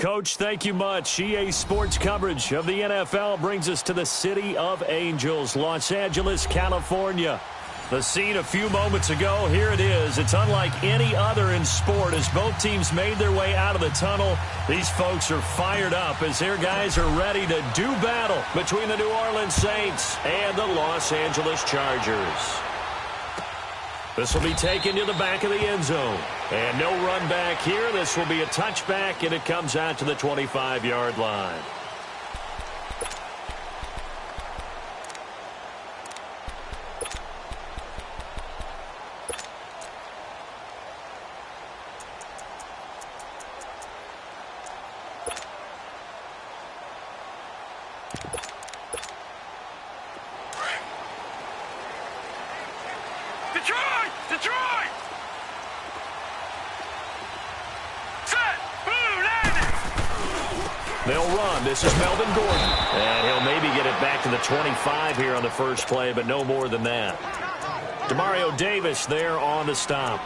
Coach, thank you much. EA Sports coverage of the NFL brings us to the City of Angels, Los Angeles, California. The scene a few moments ago, here it is. It's unlike any other in sport as both teams made their way out of the tunnel. These folks are fired up as their guys are ready to do battle between the New Orleans Saints and the Los Angeles Chargers. This will be taken to the back of the end zone. And no run back here. This will be a touchback, and it comes out to the 25-yard line. Detroit! Set! They'll run. This is Melvin Gordon. And he'll maybe get it back to the 25 here on the first play, but no more than that. Demario Davis there on the stop.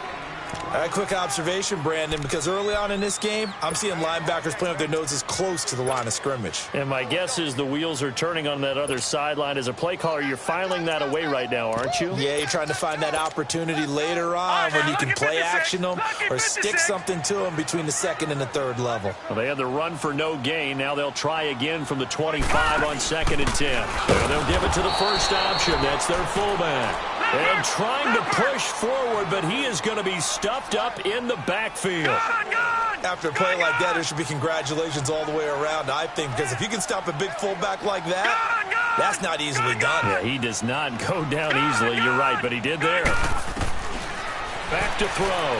A quick observation, Brandon, because early on in this game, I'm seeing linebackers playing with their noses close to the line of scrimmage. And my guess is the wheels are turning on that other sideline. As a play caller, you're filing that away right now, aren't you? Yeah, you're trying to find that opportunity later on when you can play action them or stick something to them between the second and the third level. Well, they had the run for no gain. Now they'll try again from the 25 on 2nd and 10. And they'll give it to the first option. That's their fullback. And trying to push forward, but he is going to be stuffed up in the backfield. After a play like that, there should be congratulations all the way around, I think, because if you can stop a big fullback like that, that's not easily done. Yeah, he does not go down easily. You're right, but he did there. Back to throw.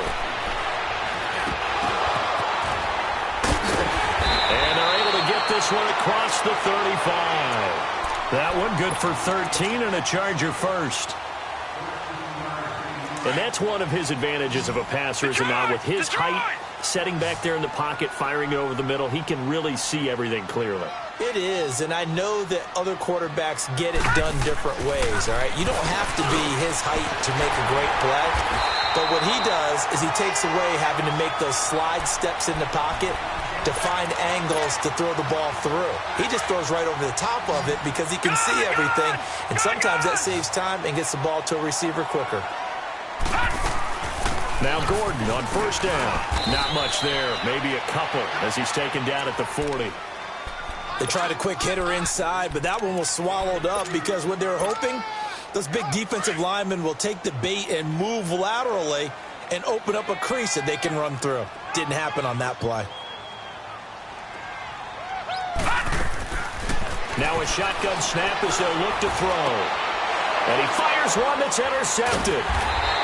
And they're able to get this one across the 35. That one good for 13 and a Charger first. And that's one of his advantages of a passer, is now with his height, setting back there in the pocket, firing it over the middle, he can really see everything clearly. It is, and I know that other quarterbacks get it done different ways, all right? You don't have to be his height to make a great play, but what he does is he takes away having to make those slide steps in the pocket to find angles to throw the ball through. He just throws right over the top of it because he can see everything, and sometimes that saves time and gets the ball to a receiver quicker. Now Gordon on first down. Not much there. Maybe a couple as he's taken down at the 40. They tried a quick hitter inside, but that one was swallowed up because what they were hoping, those big defensive linemen will take the bait and move laterally and open up a crease that they can run through. Didn't happen on that play. Now a shotgun snap as they'll look to throw. And he fires one that's intercepted.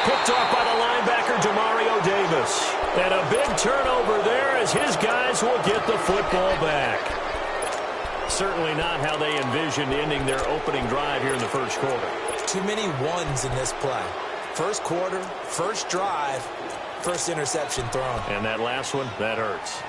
Picked off by the linebacker, Demario Davis. And a big turnover there as his guys will get the football back. Certainly not how they envisioned ending their opening drive here in the first quarter. Too many ones in this play. First quarter, first drive, first interception thrown. And that last one, that hurts.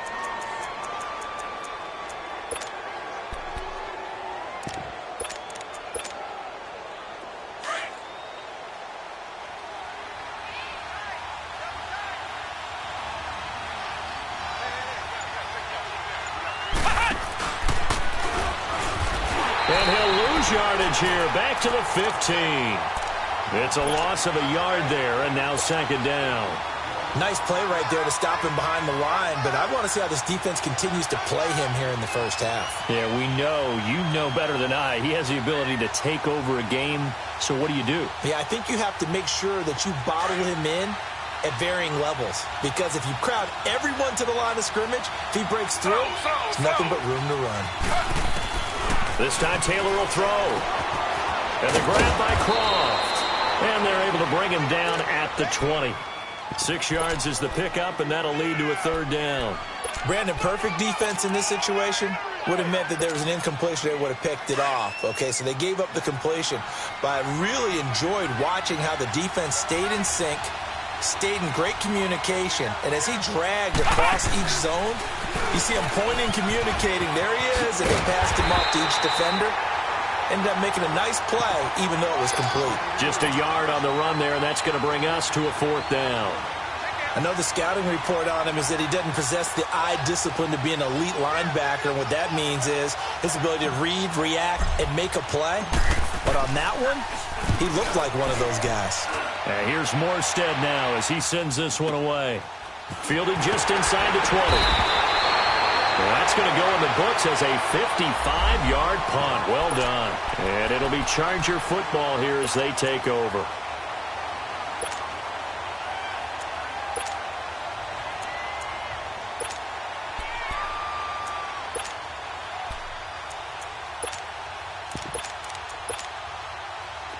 Yardage here, back to the 15. It's a loss of a yard there, and now 2nd down. Nice play right there to stop him behind the line, but I want to see how this defense continues to play him here in the first half. Yeah, we know. You know better than I. He has the ability to take over a game, so what do you do? Yeah, I think you have to make sure that you bottle him in at varying levels, because if you crowd everyone to the line of scrimmage, if he breaks through, there's nothing but room to run. This time Taylor will throw. And the grab by Croft. And they're able to bring him down at the 20. 6 yards is the pickup, and that'll lead to a 3rd down. Brandon, perfect defense in this situation would have meant that there was an incompletion. They would have picked it off. Okay, so they gave up the completion. But I really enjoyed watching how the defense stayed in sync, stayed in great communication, and as he dragged across each zone, you see him pointing, communicating. There he is, and he passed him off to each defender. Ended up making a nice play, even though it was complete. Just a yard on the run there, and that's going to bring us to a 4th down. I know the scouting report on him is that he doesn't possess the eye discipline to be an elite linebacker. And what that means is his ability to read, react, and make a play. But on that one, he looked like one of those guys. Here's Morstead now as he sends this one away. Fielded just inside the 20. Well, that's going to go in the books as a 55-yard punt. Well done. And it'll be Charger football here as they take over.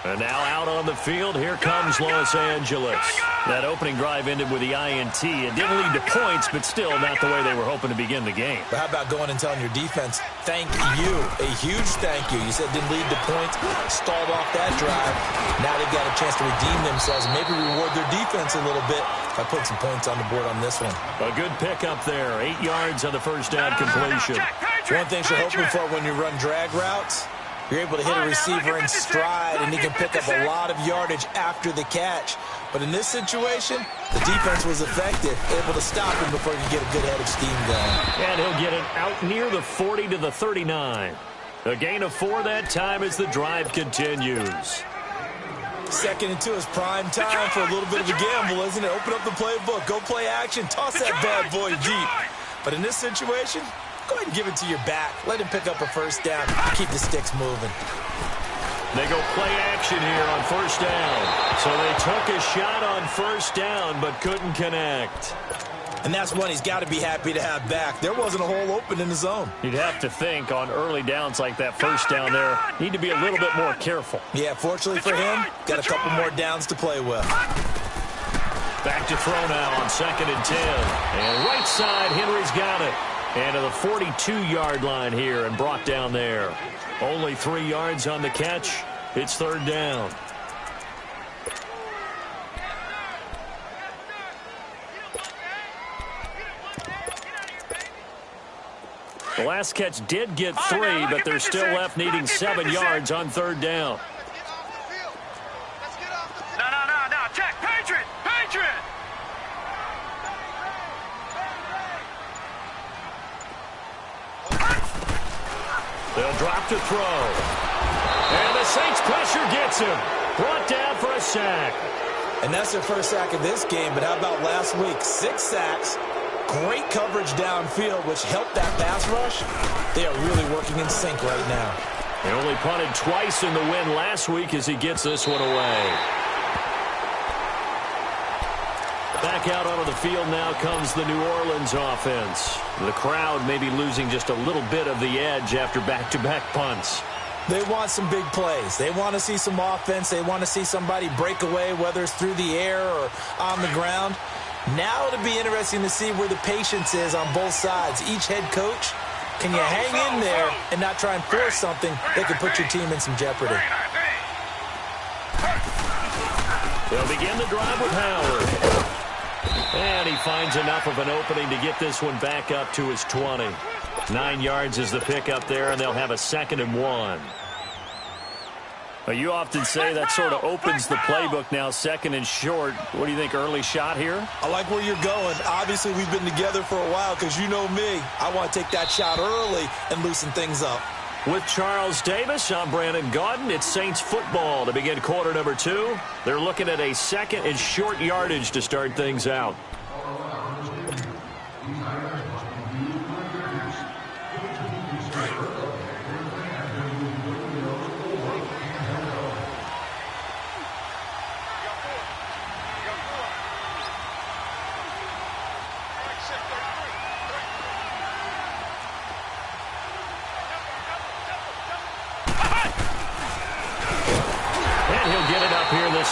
And now out on the field, here comes Los Angeles. That opening drive ended with the INT. It didn't lead to points, but still not the way they were hoping to begin the game. But how about going and telling your defense, thank you, a huge thank you. You said didn't lead to points, stalled off that drive. Now they've got a chance to redeem themselves and maybe reward their defense a little bit by putting some points on the board on this one. A good pickup there, 8 yards on the first down completion. One thing you're hoping for when you run drag routes, you're able to hit a receiver in stride, and he can pick up a lot of yardage after the catch. But in this situation, the defense was effective, able to stop him before he could get a good head of steam going. And he'll get it out near the 40 to the 39. A gain of 4 that time as the drive continues. 2nd and 2 is prime time for a little bit of a gamble, isn't it? Open up the playbook, go play action, toss that bad boy deep. But in this situation, go ahead and give it to your back. Let him pick up a first down. Keep the sticks moving. They go play action here on first down. So they took a shot on first down but couldn't connect. And that's one he's got to be happy to have back. There wasn't a hole open in the zone. You'd have to think on early downs like that first down there, need to be a little bit more careful. Yeah, fortunately for him, got a couple more downs to play with. Back to throw now on 2nd and 10. And right side, Henry's got it. And to the 42-yard line here and brought down there. Only 3 yards on the catch. It's 3rd down. The last catch did get 3, but they're still left needing 7 yards on 3rd down. No. Check. Patriot. They'll drop to throw. And the Saints pressure gets him. Brought down for a sack. And that's their first sack of this game, but how about last week? 6 sacks, great coverage downfield, which helped that pass rush. They are really working in sync right now. They only punted twice in the win last week as he gets this one away. Back out onto the field now comes the New Orleans offense. The crowd may be losing just a little bit of the edge after back-to-back punts. They want some big plays. They want to see some offense. They want to see somebody break away, whether it's through the air or on the ground. Now it'll be interesting to see where the patience is on both sides. Each head coach, can you hang in there and not try and force something that could put your team in some jeopardy? They'll begin the drive with Howard. And he finds enough of an opening to get this one back up to his 20. 9 yards is the pickup there, and they'll have a 2nd and 1. Well, you often say that sort of opens the playbook now, 2nd and short. What do you think, early shot here? I like where you're going. Obviously, we've been together for a while because you know me. I want to take that shot early and loosen things up. With Charles Davis, I'm Brandon Gaudin. It's Saints football to begin quarter number 2. They're looking at a 2nd and short yardage to start things out.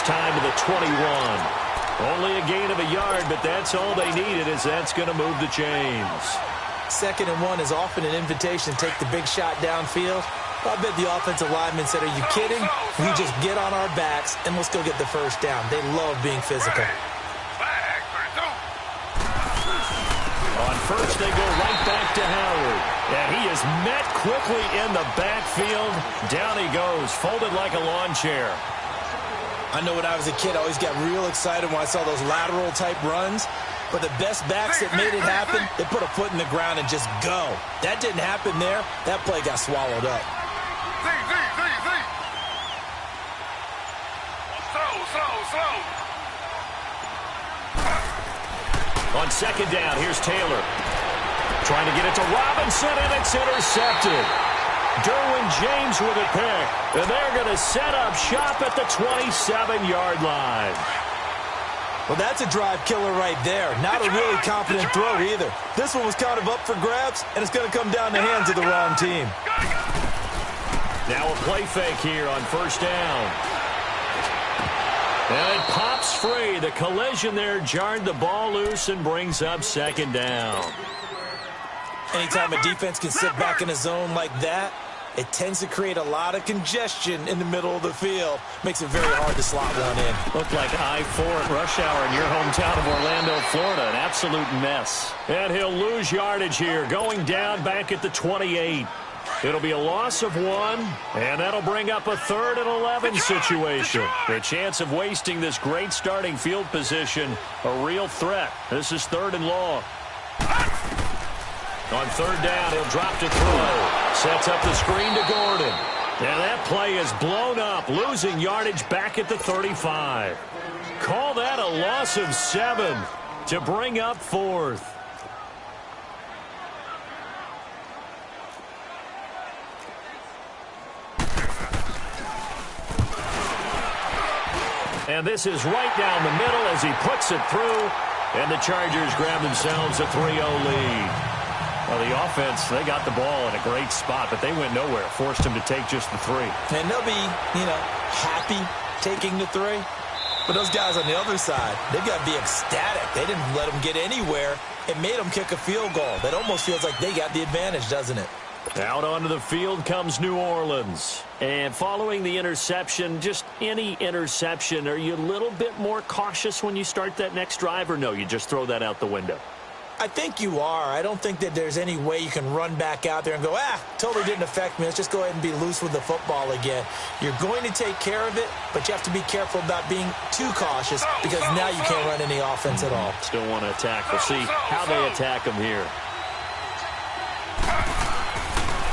Time to the 21. Only a gain of a yard, but that's all they needed, as that's going to move the chains. 2nd and 1 is often an invitation to take the big shot downfield. I bet the offensive lineman said, are you kidding? We just get on our backs and let's go get the first down. They love being physical. On first, they go right back to Howard. And he is met quickly in the backfield. Down he goes, folded like a lawn chair. I know when I was a kid, I always got real excited when I saw those lateral-type runs. But the best backs that made it happen, they put a foot in the ground and just go. That didn't happen there. That play got swallowed up. Slow. On second down, here's Taylor. Trying to get it to Robinson, and it's intercepted. Derwin James with a pick. And they're going to set up shop at the 27-yard line. Well, that's a drive killer right there. Not a really confident throw either. This one was kind of up for grabs, and it's going to come down the hands of the wrong team. Now a play fake here on first down. And it pops free. The collision there jarred the ball loose and brings up second down. Anytime a defense can sit back in a zone like that, it tends to create a lot of congestion in the middle of the field. Makes it very hard to slot one in. Looked like I-4 at rush hour in your hometown of Orlando, Florida. An absolute mess. And he'll lose yardage here, going down back at the 28. It'll be a loss of 1, and that'll bring up a 3rd and 11 situation. The chance of wasting this great starting field position, a real threat. This is 3rd and long. On 3rd down, he'll drop to throw. Sets up the screen to Gordon. And that play is blown up, losing yardage back at the 35. Call that a loss of 7 to bring up 4th. And this is right down the middle as he puts it through. And the Chargers grab themselves a 3-0 lead. Well, the offense, they got the ball in a great spot, but they went nowhere. Forced him to take just the 3. And they'll be, happy taking the 3. But those guys on the other side, they've got to be ecstatic. They didn't let them get anywhere. It made them kick a field goal. That almost feels like they got the advantage, doesn't it? Out onto the field comes New Orleans. And following the interception, just any interception, are you a little bit more cautious when you start that next drive, or no, you just throw that out the window? I think you are. I don't think that there's any way you can run back out there and go, totally didn't affect me. Let's just go ahead and be loose with the football again. You're going to take care of it, but you have to be careful about being too cautious because now you can't run any offense at all. Still want to attack. We'll see how they attack them here.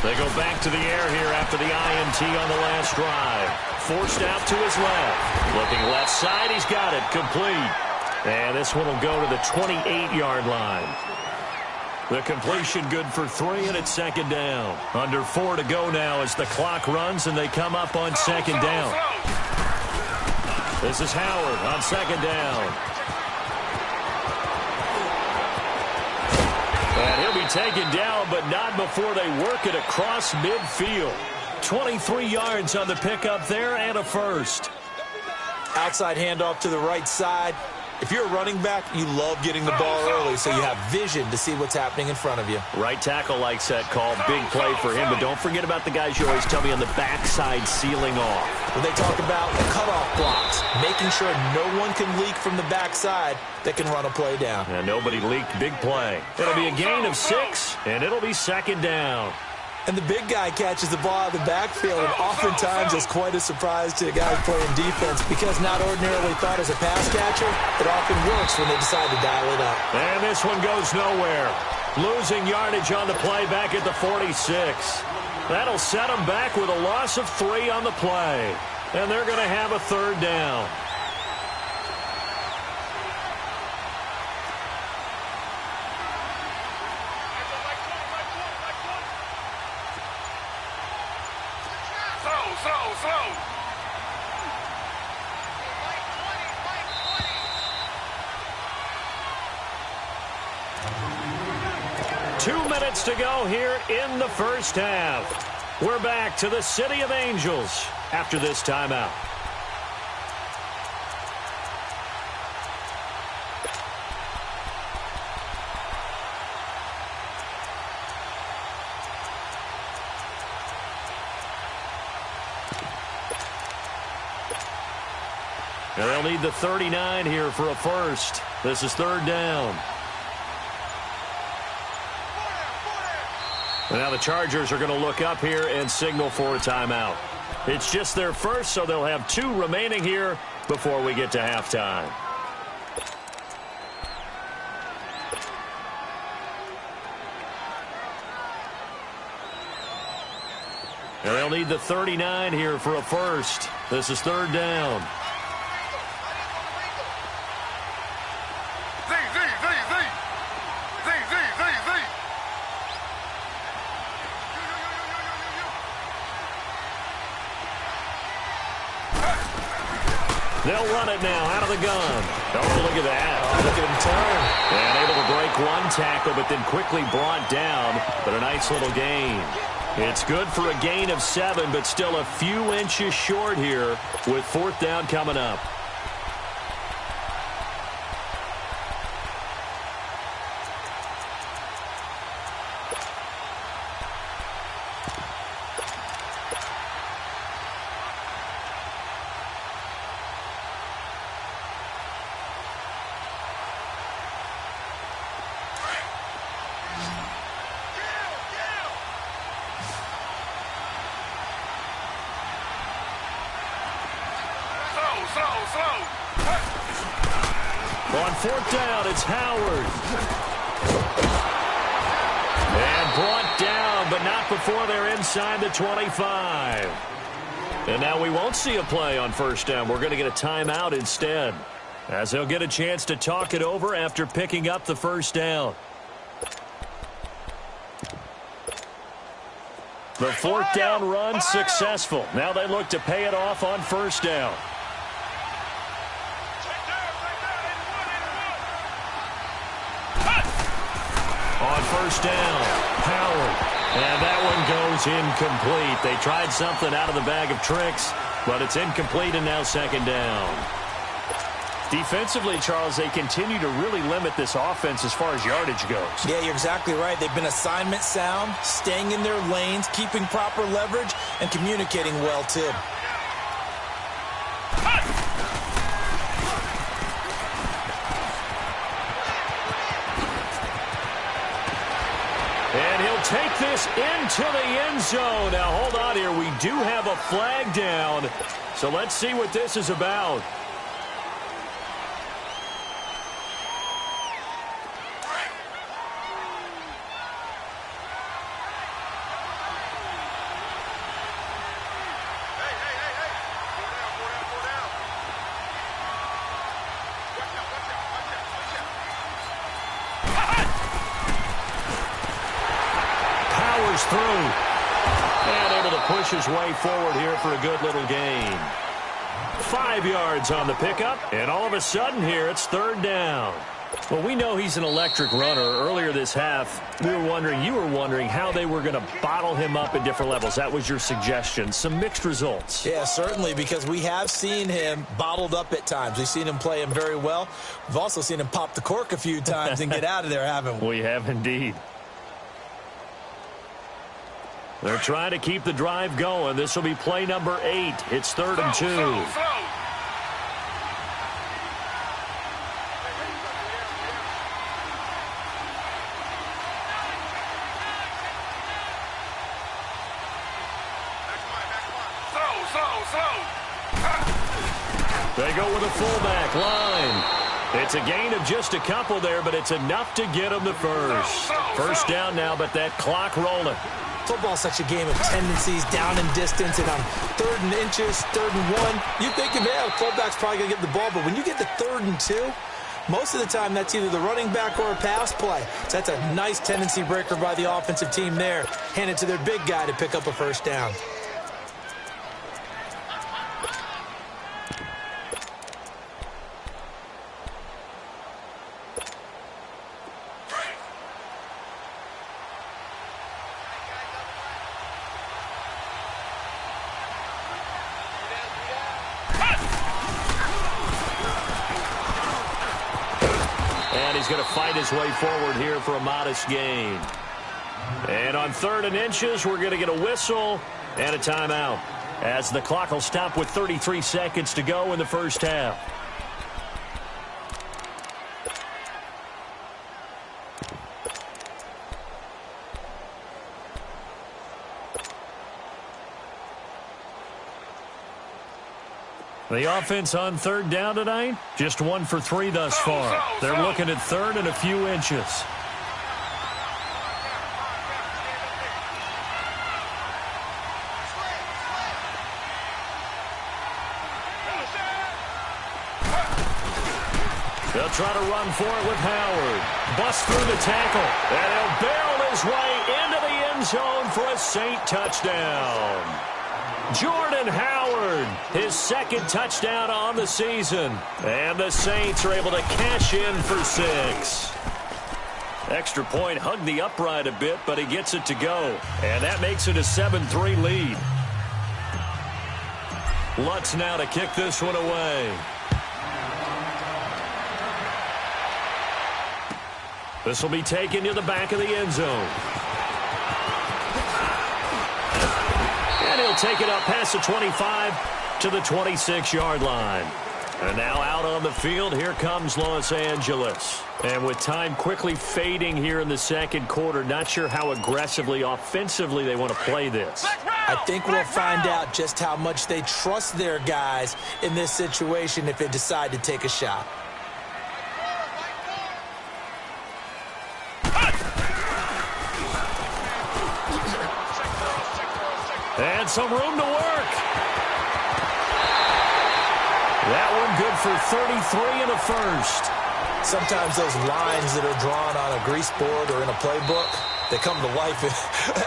They go back to the air here after the INT on the last drive. Forced out to his left. Looking left side, he's got it. Complete. And this one will go to the 28-yard line. The completion good for 3, and it's 2nd down. Under 4 to go now as the clock runs, and they come up on 2nd down. This is Howard on 2nd down. And he'll be taken down, but not before they work it across midfield. 23 yards on the pickup there and a first. Outside handoff to the right side. If you're a running back, you love getting the ball early so you have vision to see what's happening in front of you. Right tackle likes that call. Big play for him, but don't forget about the guys you always tell me on the backside sealing off. When they talk about the cutoff blocks, making sure no one can leak from the backside that can run a play down. And nobody leaked. Big play. It'll be a gain of 6, and it'll be 2nd down. And the big guy catches the ball out of the backfield, and oftentimes it's quite a surprise to the guys playing defense because not ordinarily thought as a pass catcher, it often works when they decide to dial it up. And this one goes nowhere. Losing yardage on the play back at the 46. That'll set them back with a loss of 3 on the play. And they're going to have a 3rd down. Slow. 2 minutes to go here in the first half. We're back to the City of Angels after this timeout. And they'll need the 39 here for a first. This is 3rd down. And now the Chargers are going to look up here and signal for a timeout. It's just their first, so they'll have 2 remaining here before we get to halftime. And they'll need the 39 here for a first. This is third down. They'll run it now out of the gun. Oh, look at that. Oh, look at him turn. And able to break one tackle, but then quickly brought down. But a nice little gain. It's good for a gain of 7, but still a few inches short here with fourth down coming up. On fourth down, it's Howard. And brought down, but not before they're inside the 25. And now we won't see a play on first down. We're going to get a timeout instead, as they'll get a chance to talk it over after picking up the first down. The fourth down run successful. Now they look to pay it off on first down. On first down, Howard. And that one goes incomplete. They tried something out of the bag of tricks, but it's incomplete and now second down. Defensively, Charles, they continue to really limit this offense as far as yardage goes. Yeah, you're exactly right. They've been assignment sound, staying in their lanes, keeping proper leverage, and communicating well, too. And he'll take this into the end zone. Now, hold on here. We do have a flag down, so let's see what this is about. Through and able to push his way forward here for a good little gain. 5 yards on the pickup, and all of a sudden here it's third down. Well, we know he's an electric runner. Earlier this half, you were wondering how they were going to bottle him up at different levels. That was your suggestion. Some mixed results. Yeah, certainly, because we have seen him bottled up at times. We've seen him play him very well. We've also seen him pop the cork a few times and get out of there, haven't we? We have indeed. They're trying to keep the drive going. This will be play number 8. It's 3rd and 2. They go with a fullback line. It's a gain of just a couple there, but it's enough to get them the first. First down now, but that clock rolling. Football's such a game of tendencies, down and distance, and on 3rd and inches, 3rd and 1, you think, yeah, the fullback's probably going to get the ball, but when you get to 3rd and 2, most of the time that's either the running back or a pass play. So that's a nice tendency breaker by the offensive team there. Hand it to their big guy to pick up a first down. He's going to fight his way forward here for a modest gain. And on 3rd and inches, we're going to get a whistle and a timeout, as the clock will stop with 33 seconds to go in the first half. The offense on 3rd down tonight, just 1 for 3 thus far. They're looking at 3rd and a few inches. They'll try to run for it with Howard. Busts through the tackle. And he'll barrel his way into the end zone for a Saint touchdown. Jordan Howard, his second touchdown on the season. And the Saints are able to cash in for 6. Extra point hugged the upright a bit, but he gets it to go. And that makes it a 7-3 lead. Lutz now to kick this one away. This will be taken to the back of the end zone. And he'll take it up past the 25 to the 26-yard line. And now out on the field, here comes Los Angeles. And with time quickly fading here in the second quarter, not sure how aggressively, offensively they want to play this. I think we'll find out just how much they trust their guys in this situation if they decide to take a shot. And some room to work. That one good for 33 in the first. Sometimes those lines that are drawn on a grease board or in a playbook, they come to life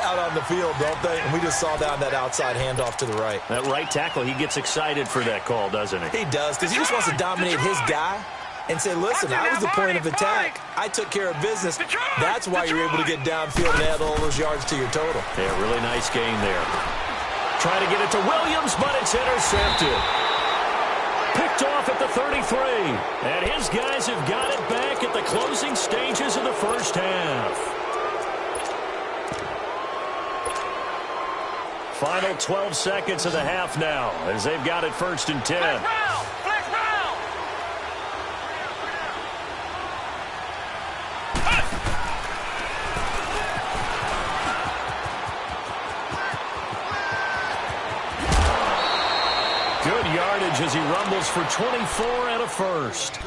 out on the field, don't they? And we just saw down that outside handoff to the right. That right tackle, he gets excited for that call, doesn't he? He does, because he just wants to dominate his guy and say, listen, I was the point of attack. I took care of business. That's why you're able to get downfield and add all those yards to your total. Yeah, really nice game there. Trying to get it to Williams, but it's intercepted. Picked off at the 33. And his guys have got it back at the closing stages of the first half. Final 12 seconds of the half now as they've got it 1st and 10. Good yardage as he rumbles for 24 and a first.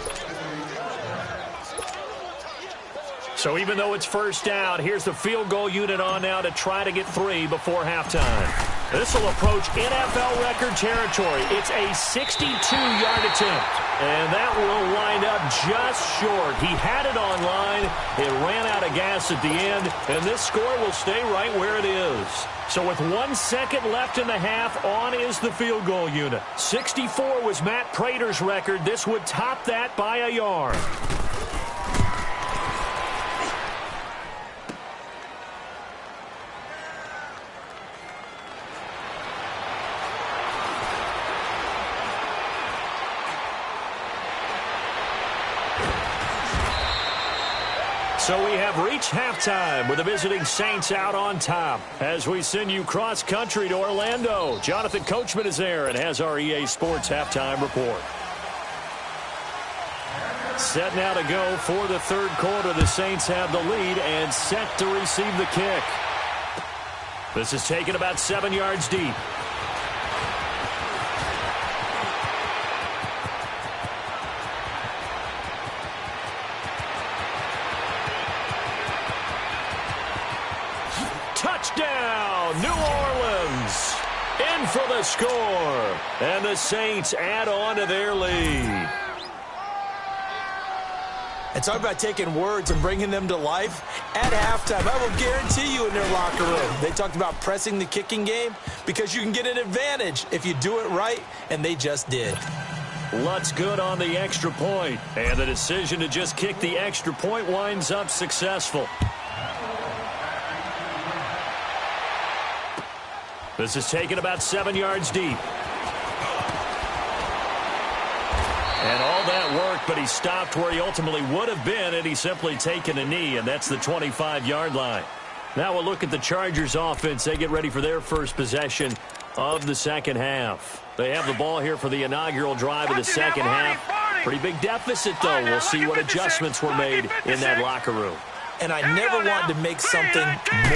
So even though it's first down, here's the field goal unit on now to try to get 3 before halftime. This will approach NFL record territory. It's a 62-yard attempt. And that will wind up just short. He had it on line. It ran out of gas at the end. And this score will stay right where it is. So with 1 second left in the half, on is the field goal unit. 64 was Matt Prater's record. This would top that by a yard. So we have reached halftime with the visiting Saints out on top. As we send you cross-country to Orlando, Jonathan Coachman is there and has our EA Sports halftime report. Set now to go for the third quarter. The Saints have the lead and set to receive the kick. This is taken about 7 yards deep. Touchdown, New Orleans. In for the score. And the Saints add on to their lead. And talk about taking words and bringing them to life. At halftime, I will guarantee you in their locker room, they talked about pressing the kicking game because you can get an advantage if you do it right, and they just did. Lutz good on the extra point. And the decision to just kick the extra point winds up successful. This is taken about 7 yards deep. And all that work, but he stopped where he ultimately would have been, and he's simply taken a knee, and that's the 25-yard line. Now we'll look at the Chargers offense. They get ready for their first possession of the second half. They have the ball here for the inaugural drive of the second half. Pretty big deficit, though. We'll see what adjustments were made in that locker room. And I never wanted to make something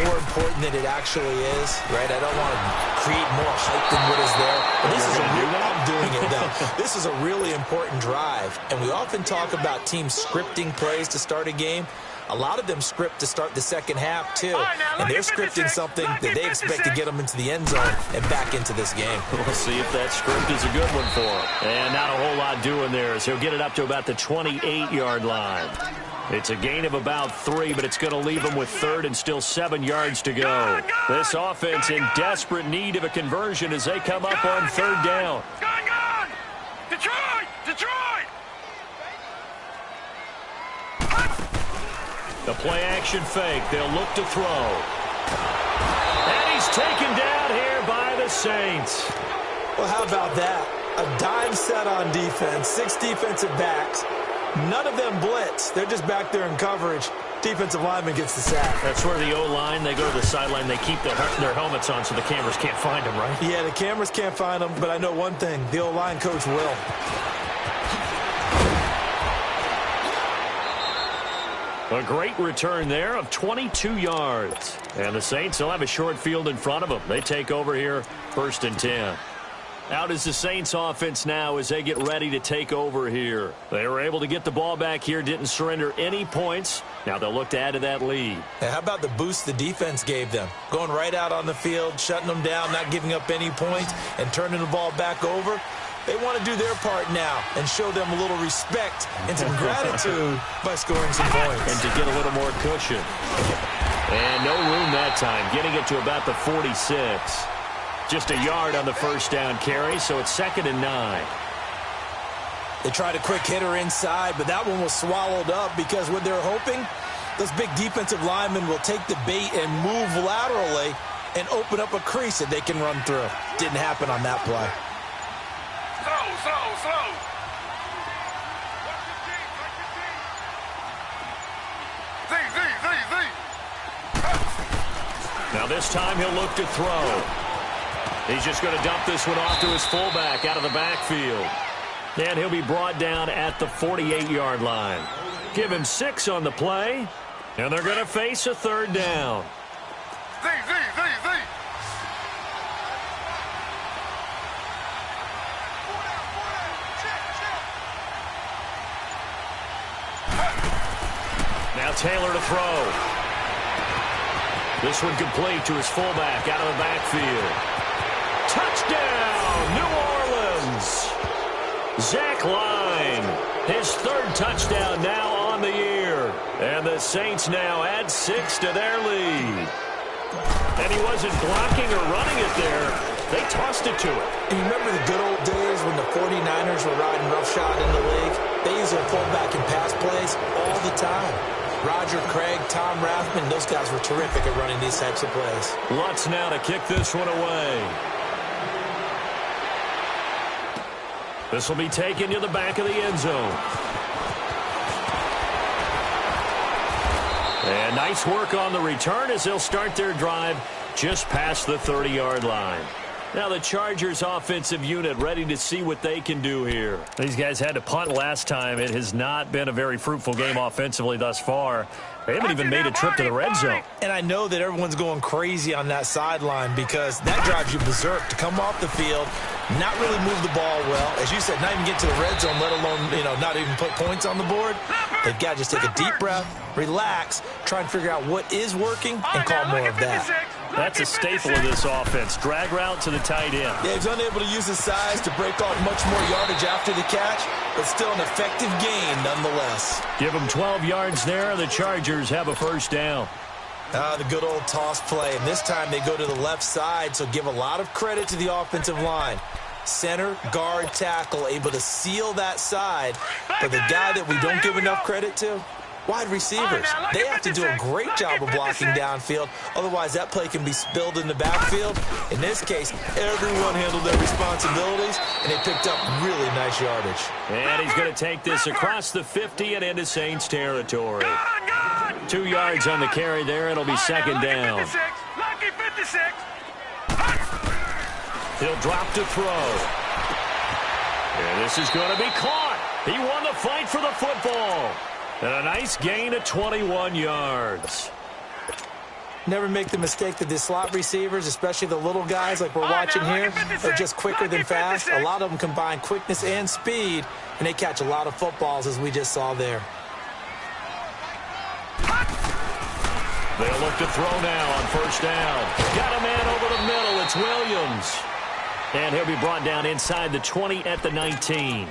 more important than it actually is, right? I don't want to create more hype than what is there. But this is I'm doing it now. This is a really important drive. And we often talk about teams scripting plays to start a game. A lot of them script to start the second half, too. And they're scripting something that they expect to get them into the end zone and back into this game. We'll see if that script is a good one for him. And not a whole lot doing there as he'll get it up to about the 28-yard line. It's a gain of about 3, but it's going to leave them with third and still 7 yards to go. This offense in desperate need of a conversion as they come up on third down. Gone! Detroit! The play-action fake. They'll look to throw. And he's taken down here by the Saints. Well, how about that? A dime set on defense, 6 defensive backs. None of them blitz. They're just back there in coverage. Defensive lineman gets the sack. That's where the O-line, they go to the sideline, they keep their helmets on so the cameras can't find them, right? Yeah, the cameras can't find them, but I know one thing. The O-line coach will. A great return there of 22 yards. And the Saints will have a short field in front of them. They take over here, 1st and 10. Out is the Saints offense now as they get ready to take over here. They were able to get the ball back here, didn't surrender any points. Now they'll look to add to that lead. And how about the boost the defense gave them? Going right out on the field, shutting them down, not giving up any points, and turning the ball back over. They want to do their part now and show them a little respect and some gratitude by scoring some points. And to get a little more cushion. And no room that time, getting it to about the 46. Just a yard on the first down carry, so it's 2nd and 9. They tried a quick hitter inside, but that one was swallowed up because what they're hoping, those big defensive linemen will take the bait and move laterally and open up a crease that they can run through. Didn't happen on that play. Slow. Now this time he'll look to throw. He's just going to dump this one off to his fullback out of the backfield. And he'll be brought down at the 48-yard line. Give him 6 on the play, and they're going to face a 3rd down. Now Taylor to throw. This one complete to his fullback out of the backfield. Touchdown, New Orleans. Zach Line, his 3rd touchdown now on the year. And the Saints now add 6 to their lead. And he wasn't blocking or running it there. They tossed it to him. And you remember the good old days when the 49ers were riding roughshod in the league? They used their fullback in pass plays all the time. Roger Craig, Tom Rathman, those guys were terrific at running these types of plays. Lutz now to kick this one away. This will be taken to the back of the end zone. And nice work on the return as they'll start their drive just past the 30-yard line. Now the Chargers offensive unit ready to see what they can do here. These guys had to punt last time. It has not been a very fruitful game offensively thus far. They haven't even made a trip to the red zone. And I know that everyone's going crazy on that sideline because that drives you berserk to come off the field, not really move the ball well. As you said, not even get to the red zone, let alone, not even put points on the board. They've got to just take a deep breath, relax, try and figure out what is working, and call more of that. That's a staple of this offense. Drag route to the tight end. Yeah, he's unable to use his size to break off much more yardage after the catch, but still an effective gain nonetheless. Give him 12 yards there. The Chargers have a 1st down. The good old toss play, and this time they go to the left side, so give a lot of credit to the offensive line. Center, guard, tackle, able to seal that side, but the guy that we don't give enough credit to, wide receivers. They have to do a great job of blocking downfield. Otherwise, that play can be spilled in the backfield. In this case, everyone handled their responsibilities, and they picked up really nice yardage. And he's going to take this across the 50 and into Saints territory. 2 yards on the carry there. It'll be 2nd down. He'll drop to throw. And this is going to be caught. He won the fight for the football. And a nice gain of 21 yards. Never make the mistake that the slot receivers, especially the little guys like we're watching here, are just quicker than fast. A lot of them combine quickness and speed, and they catch a lot of footballs, as we just saw there. They'll look to throw now on first down. Got a man over the middle. It's Williams. And he'll be brought down inside the 20 at the 19.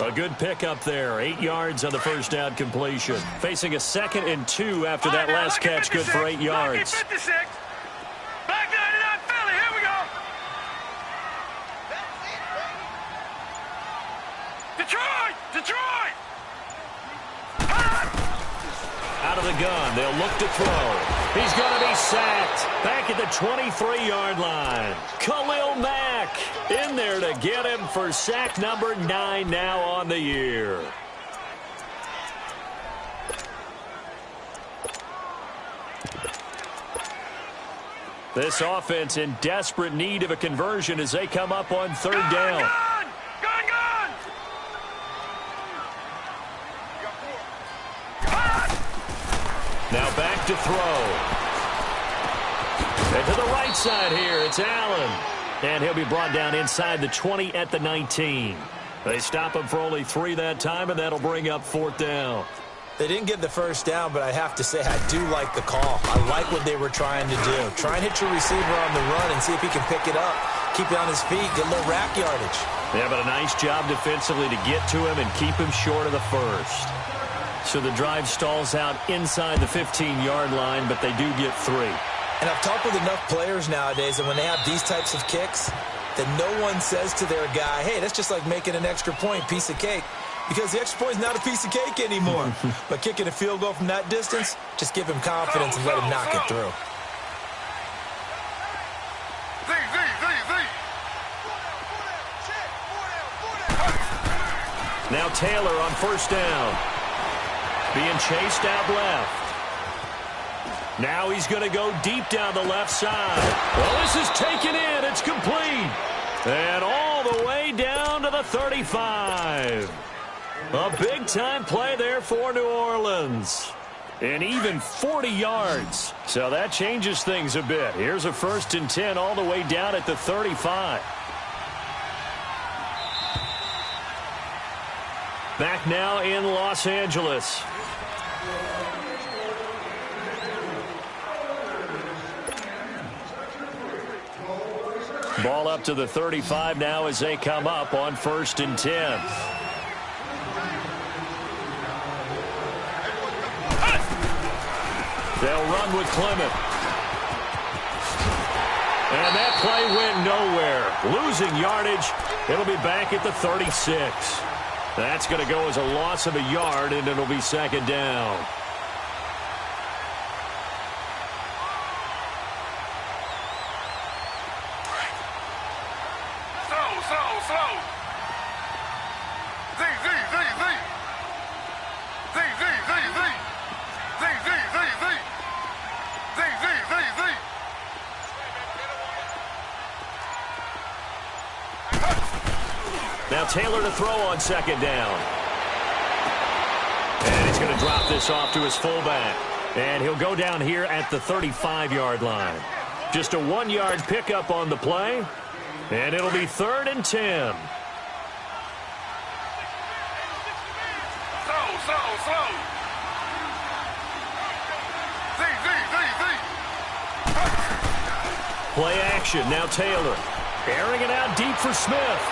A good pickup there. 8 yards on the first down completion. Facing a 2nd and 2 after that last catch. Good for 8 yards. Back 99 Philly. Here we go. Detroit! Detroit! Out of the gun. They'll look to throw. He's going to be sacked. Back at the 23-yard line. Khalil Mack in there to get him for sack number 9 now on the year. This offense in desperate need of a conversion as they come up on third down. Gun! Now back to throw. And to the right side here, it's Allen. And he'll be brought down inside the 20 at the 19. They stop him for only 3 that time, and that'll bring up 4th down. They didn't get the first down, but I have to say I do like the call. I like what they were trying to do. Try and hit your receiver on the run and see if he can pick it up. Keep it on his feet, get a little rack yardage. Yeah, but a nice job defensively to get to him and keep him short of the first. So the drive stalls out inside the 15-yard line, but they do get 3. And I've talked with enough players nowadays that when they have these types of kicks, that no one says to their guy, hey, that's just like making an extra point, piece of cake. Because the extra point is not a piece of cake anymore. But kicking a field goal from that distance, just give him confidence and let him knock it through. Now Taylor on first down. Being chased out left. Now he's going to go deep down the left side. Well, this is taken in. It's complete. And all the way down to the 35. A big-time play there for New Orleans. And even 40 yards. So that changes things a bit. Here's a 1st and 10 all the way down at the 35. Back now in Los Angeles. Ball up to the 35 now as they come up on 1st and 10. They'll run with Clement. And that play went nowhere. Losing yardage. It'll be back at the 36. That's going to go as a loss of a yard, and it'll be 2nd down. Slow. Now Taylor to throw on 2nd down. And he's going to drop this off to his fullback. And he'll go down here at the 35-yard line. Just a 1-yard pickup on the play. And it'll be 3rd and 10. Slow. Play action. Now Taylor. Airing it out deep for Smith.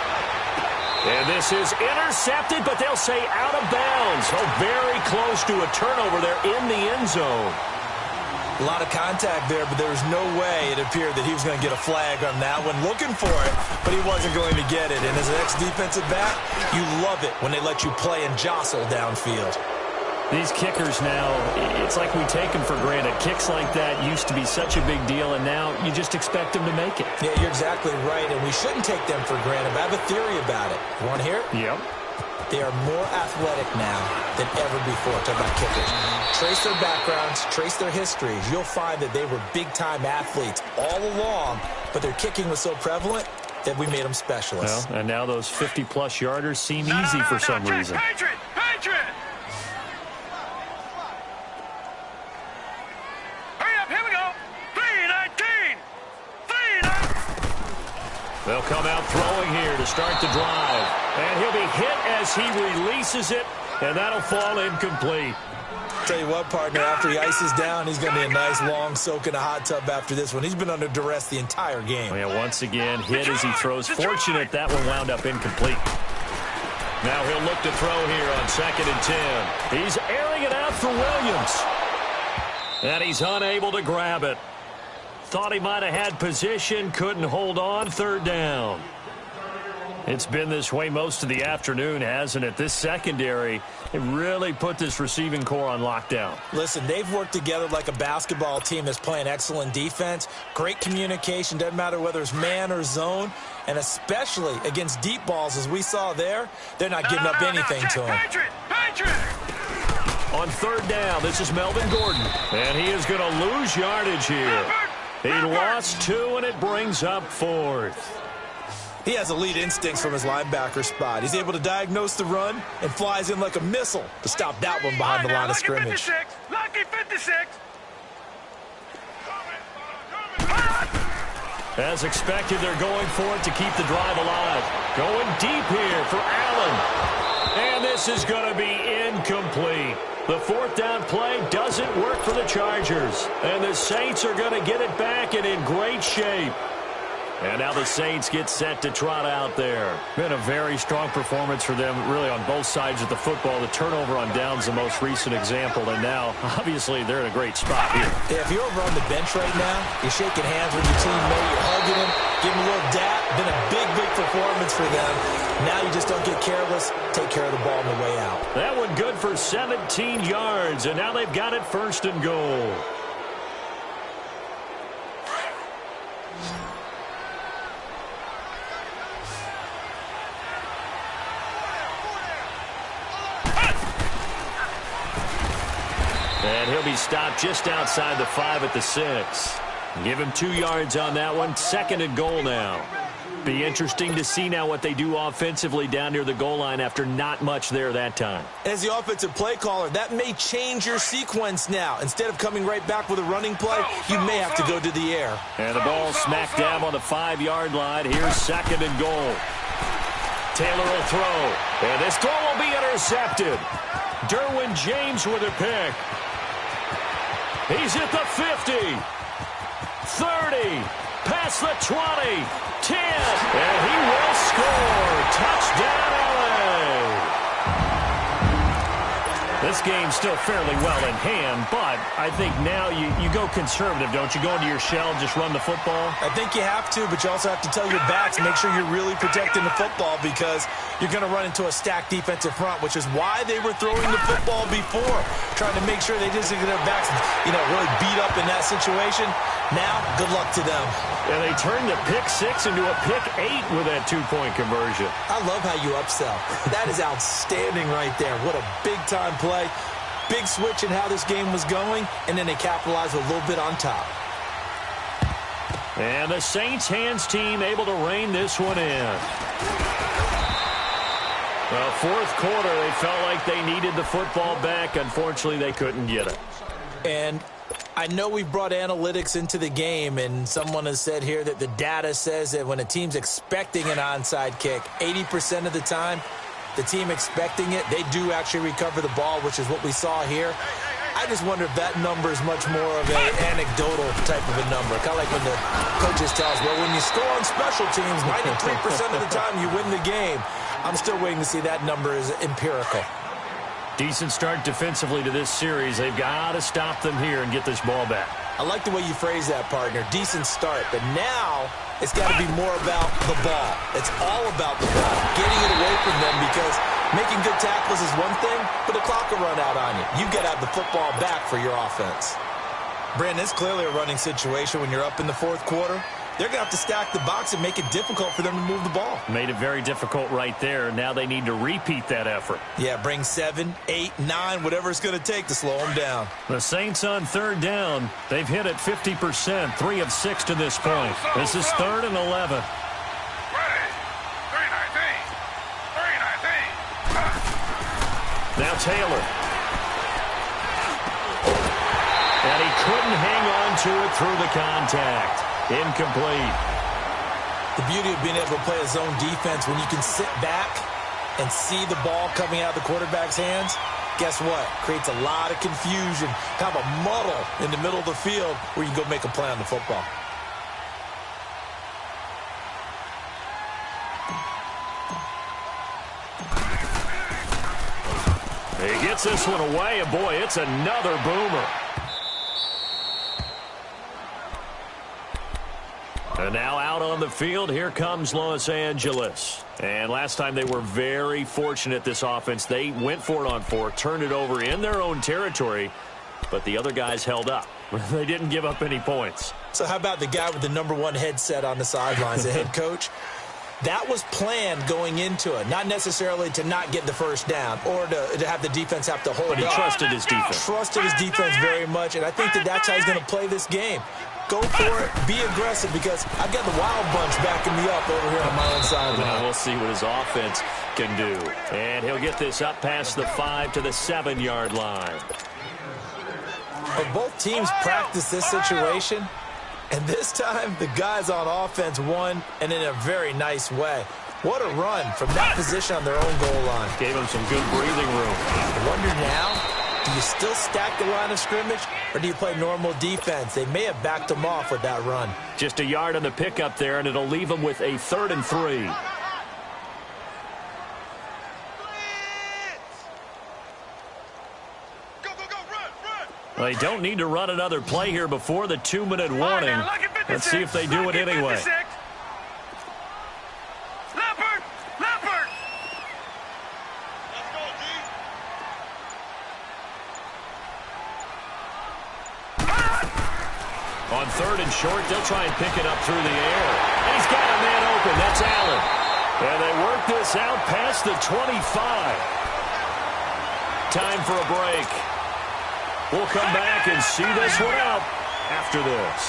And this is intercepted, but they'll say out of bounds. Oh, very close to a turnover there in the end zone. A lot of contact there, but there was no way it appeared that he was going to get a flag on that one. Looking for it, but he wasn't going to get it. And as an ex-defensive back, you love it when they let you play and jostle downfield. These kickers now, it's like we take them for granted. Kicks like that used to be such a big deal, and now you just expect them to make it. Yeah, you're exactly right, and we shouldn't take them for granted. But I have a theory about it. You want to hear it? Yep. They are more athletic now than ever before. Talk about kickers. Trace their backgrounds, trace their histories. You'll find that they were big-time athletes all along, but their kicking was so prevalent that we made them specialists. Well, and now those 50-plus yarders seem easy for some reason. Patriot! Hurry up, here we go. 3-19. They'll come out throwing here to start the drive. And he'll be hit as he releases it, and that'll fall incomplete. Tell you what, partner, after he ices down, he's going to be a nice long soak in a hot tub after this one. He's been under duress the entire game. Oh, yeah, once again, hit as he throws. Fortunate that one wound up incomplete. Now he'll look to throw here on 2nd and 10. He's airing it out for Williams. And he's unable to grab it. Thought he might have had position, couldn't hold on, 3rd down. It's been this way most of the afternoon, hasn't it? This secondary, it really put this receiving core on lockdown. Listen, they've worked together like a basketball team that's playing excellent defense. Great communication, doesn't matter whether it's man or zone. And especially against deep balls, as we saw there, they're not giving up anything to him. On 3rd down, this is Melvin Gordon. And he is going to lose yardage here. He lost 2, and it brings up 4th. He has elite instincts from his linebacker spot. He's able to diagnose the run and flies in like a missile to stop that one behind the line of scrimmage. Lucky 56. As expected, they're going for it to keep the drive alive. Going deep here for Allen. And this is going to be incomplete. The 4th down play doesn't work for the Chargers. And the Saints are going to get it back and in great shape. And now the Saints get set to trot out there. Been a very strong performance for them, really, on both sides of the football. The turnover on downs the most recent example, and now, obviously, they're in a great spot here. Yeah, if you're over on the bench right now, you're shaking hands with your teammate, you're hugging him, giving him a little dap. Been a big, big performance for them. Now you just don't get careless. Take care of the ball on the way out. That one good for 17 yards, and now they've got it 1st and goal. And he'll be stopped just outside the 5 at the 6. Give him 2 yards on that one. 2nd and goal now. Be interesting to see now what they do offensively down near the goal line after not much there that time. As the offensive play caller, that may change your sequence now. Instead of coming right back with a running play, you may have to go to the air. And the ball smack dab on the 5-yard line. Here's 2nd and goal. Taylor will throw. And this throw will be intercepted. Derwin James with a pick. He's at the 50, 30, past the 20, 10, and he will score. Touchdown, LA. This game's still fairly well in hand, but I think now you go conservative, don't you? Go into your shell, just run the football? I think you have to, but you also have to tell your backs, make sure you're really protecting the football because you're going to run into a stacked defensive front, which is why they were throwing the football before, trying to make sure they didn't get their backs, really beat up in that situation. Now, good luck to them. And they turned the pick 6 into a pick 8 with that 2-point conversion. I love how you upsell. That is outstanding right there. What a big-time play. Big switch in how this game was going, and then they capitalized a little bit on top. And the Saints hands team able to rein this one in. Well, 4th quarter, they felt like they needed the football back. Unfortunately, they couldn't get it. And I know we've brought analytics into the game, and someone has said here that the data says that when a team's expecting an onside kick, 80% of the time, the team expecting it, they do actually recover the ball, which is what we saw here. I just wonder if that number is much more of an anecdotal type of a number. Kind of like when the coaches tell us, well, when you score on special teams, 93% of the time you win the game. I'm still waiting to see that number is empirical. Decent start defensively to this series. They've got to stop them here and get this ball back. I like the way you phrase that, partner. Decent start. But now it's got to be more about the ball. It's all about the ball. Getting it away from them because making good tackles is one thing, but the clock will run out on you. You've got to have the football back for your offense. Brandon, it's clearly a running situation when you're up in the 4th quarter. They're going to have to stack the box and make it difficult for them to move the ball. Made it very difficult right there. Now they need to repeat that effort. Yeah, bring 7, 8, 9, whatever it's going to take to slow them down. The Saints on 3rd down. They've hit it 50%, 3 of 6 to this point. This is 3rd and 11. Now Taylor. And he couldn't hang on to it through the contact. Incomplete. The beauty of being able to play a zone defense when you can sit back and see the ball coming out of the quarterback's hands, guess what? Creates a lot of confusion, kind of a muddle in the middle of the field where you can go make a play on the football. He gets this one away, and boy, it's another boomer. And now out on the field, here comes Los Angeles. And last time they were very fortunate, this offense. They went for it on 4, turned it over in their own territory, but the other guys held up. They didn't give up any points. So how about the guy with the #1 headset on the sidelines, the head coach? That was planned going into it, not necessarily to not get the first down or to have the defense have to hold But he up. trusted his defense. Trusted his defense very much, and I think that's how he's going to play this game. Go for it, be aggressive, because I've got the Wild Bunch backing me up over here on my own sideline. We'll see what his offense can do. And he'll get this up past the 5 to the 7-yard line. But both teams practice this situation, and this time the guys on offense won, and in a very nice way. What a run from that position on their own goal line. Gave him some good breathing room. I wonder now, do you still stack the line of scrimmage, or do you play normal defense? They may have backed them off with that run. Just a yard on the pickup there, and it'll leave them with a 3rd and 3. Well, they don't need to run another play here before the 2-minute warning. Let's see if they do it anyway. Leopard! On 3rd and short, they'll try and pick it up through the air. And he's got a man open. That's Allen. And they work this out past the 25. Time for a break. We'll come back and see this one out after this.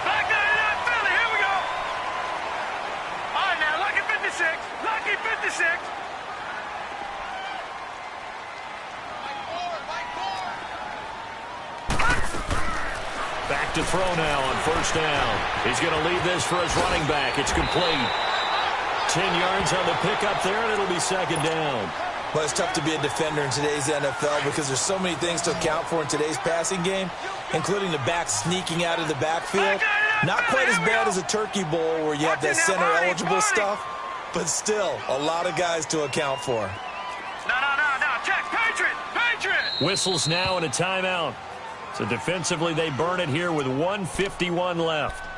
Back there in that Philly. Here we go. All right, now, lucky 56. Lucky 56. Back to throw now on 1st down. He's going to leave this for his running back. It's complete. 10 yards on the pickup there, and it'll be 2nd down. Well, it's tough to be a defender in today's NFL because there's so many things to account for in today's passing game, including the back sneaking out of the backfield. Not quite as bad as a Turkey Bowl where you have that center-eligible stuff, but still a lot of guys to account for. No. Check. Patriot. Whistles now and a timeout. So defensively, they burn it here with 1:51 left.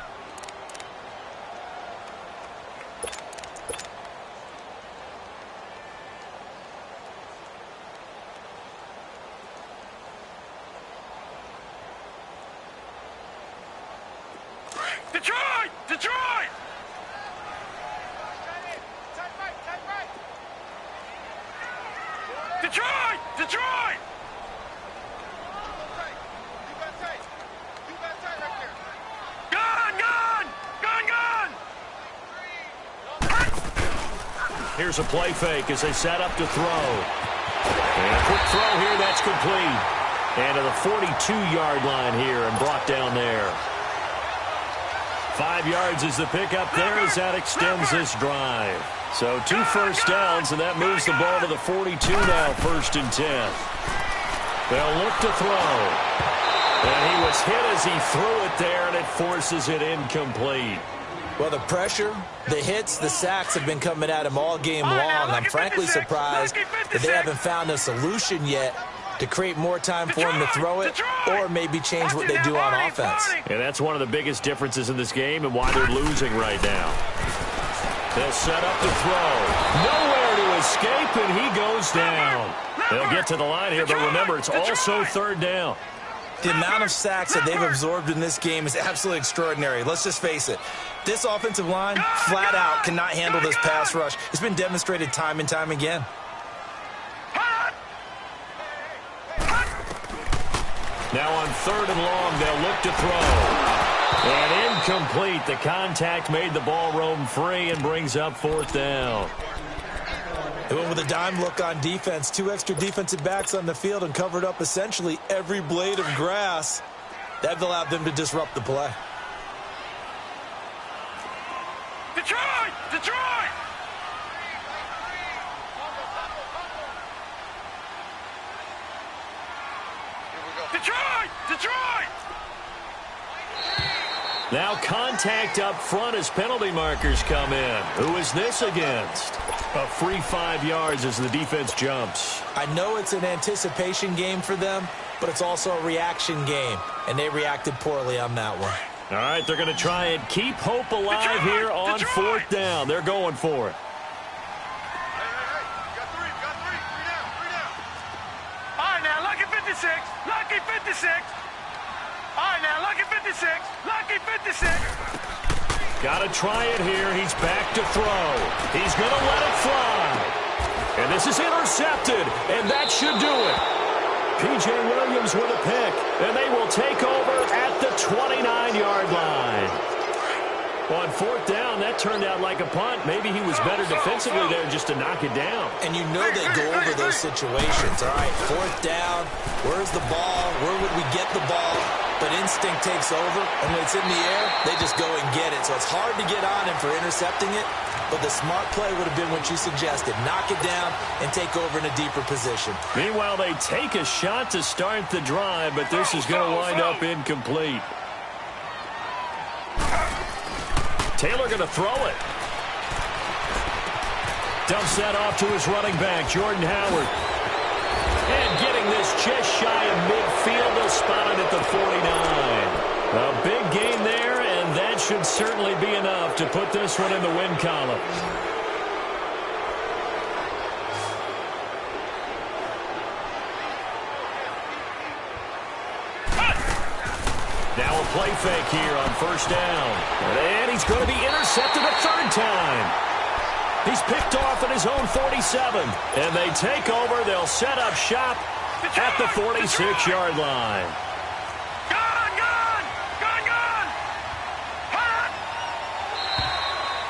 Detroit! Detroit! Gun! Here's a play fake as they set up to throw. And a quick throw here, that's complete. And to the 42-yard line here and brought down there. 5 yards is the pickup there as that extends this drive. So 2 first downs, and that moves the ball to the 42 now, 1st and 10. They'll look to throw. And he was hit as he threw it there, and it forces it incomplete. Well, the pressure, the hits, the sacks have been coming at him all game long. I'm frankly surprised that they haven't found a solution yet to create more time for him to throw it or maybe change what they do on offense. And that's one of the biggest differences in this game and why they're losing right now. They'll set up to throw. Nowhere to escape, and he goes down. They'll get to the line here, but remember, it's also 3rd down. The amount of sacks that they've absorbed in this game is absolutely extraordinary. Let's just face it. This offensive line, flat out, cannot handle this pass rush. It's been demonstrated time and time again. Now on 3rd and long, they'll look to throw. And incomplete. The contact made the ball roam free and brings up 4th down. They went with a dime look on defense. 2 extra defensive backs on the field and covered up essentially every blade of grass. That allowed them to disrupt the play. Detroit! Detroit! Detroit! Now contact up front as penalty markers come in. Who is this against? A free 5 yards as the defense jumps. I know it's an anticipation game for them, but it's also a reaction game, and they reacted poorly on that one. All right, they're going to try and keep hope alive Detroit! here on Detroit! 4th down. They're going for it. Got three down. All right, now, lucky 56. Lucky 56. All right, now, lucky 56. Lucky 56. Got to try it here. He's back to throw. He's going to let it fly. And this is intercepted, and that should do it. P.J. Williams with a pick, and they will take over at the 29-yard line. On 4th down, that turned out like a punt. Maybe he was better defensively there just to knock it down. And you know they go over those situations. All right, 4th down, where's the ball? Where would we get the ball? But instinct takes over, and when it's in the air, they just go and get it. So it's hard to get on him for intercepting it, but the smart play would have been what you suggested. Knock it down and take over in a deeper position. Meanwhile, they take a shot to start the drive, but this is going to wind up incomplete. Taylor going to throw it. Dumps that off to his running back, Jordan Howard. And getting this just shy of midfield, they'll spot it at the 49. A big gain there, and that should certainly be enough to put this one in the win column. Now a play fake here on 1st down. And he's going to be intercepted a 3rd time. He's picked off at his own 47. And they take over. They'll set up shop at the 46-yard line.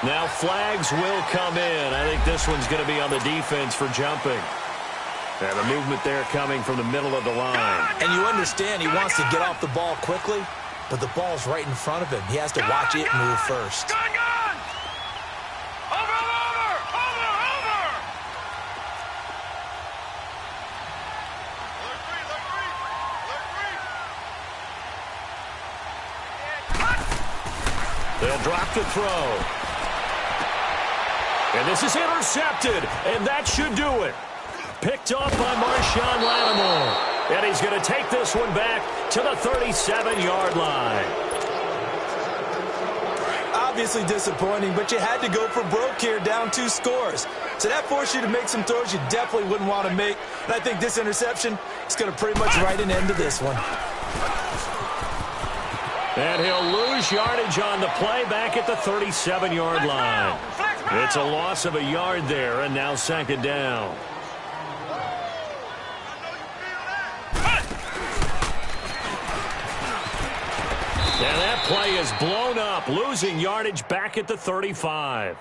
Now flags will come in. I think this one's going to be on the defense for jumping. And the movement there coming from the middle of the line. And you understand he wants to get off the ball quickly, but the ball's right in front of him. He has to watch it move first. They'll drop the throw. And this is intercepted, and that should do it. Picked off by Marshawn Lattimore. And he's going to take this one back to the 37-yard line. Obviously disappointing, but you had to go for broke here, down 2 scores. So that forced you to make some throws you definitely wouldn't want to make. And I think this interception is going to pretty much write an end to this one. And he'll lose yardage on the play back at the 37-yard line. It's a loss of a yard there, and now 2nd down. And that play is blown up, losing yardage back at the 35.